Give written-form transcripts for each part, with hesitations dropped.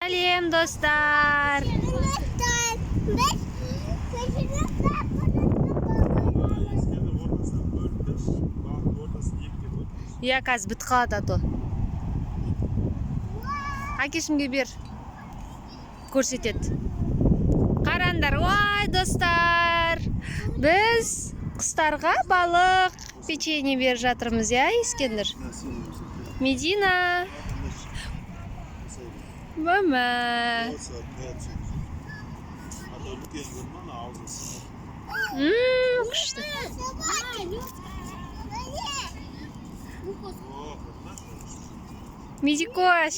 Сәлем, достар. Я қазір бітіп қалады ато. Әкешімге бер. Көрсетеді. Қарандар, ой, достар. Біз құстарға балық печенье беріп жатырмыз, я, Ескендір? Медина. Мама. Күшті. Медикош.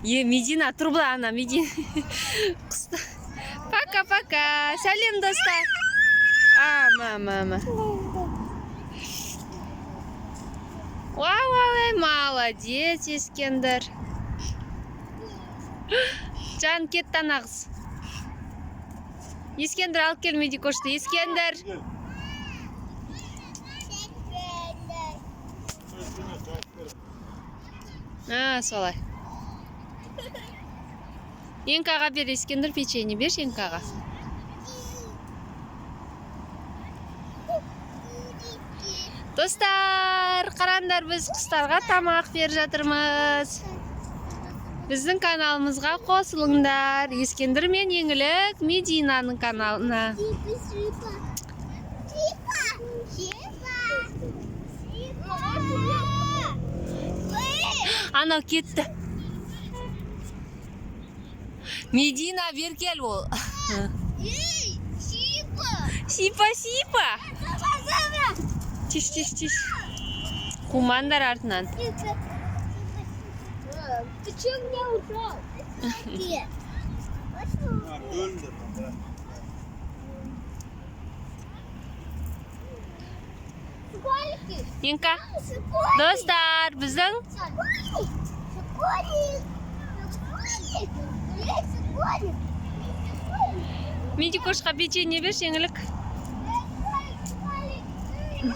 Медина, тұр бұла ана, Медина. Пока-пока. Сәлем, достар. Мама. Ой, молодец, Ескендір. Жан кеттен ағыз. Ескендір алып кел Медикошты. Ескендір. Солай. Енкаға бер, Ескендір, печенье бер, Енкаға. Достар, қарандар, біз құстарға тамақ беріп жатырмыз. Біздің каналымызға қосылыңдар. Ескендір мен Еңілік Мединаның каналына. Анау кетті. Медина, бер кел ол. Сипа. Тиш. Кумандар артынан. Ты че меня ушел? Енка, достар, біздің Медикошқа печенье бер, Еңілік.